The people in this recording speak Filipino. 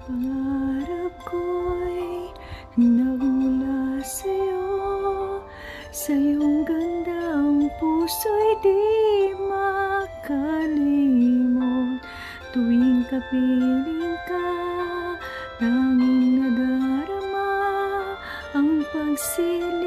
pangarap ko'y nagmula sa'yo. Sa iyong gandang puso'y di makalimot. Tuwing kapiling ka, tanging nadarama ang pagsilos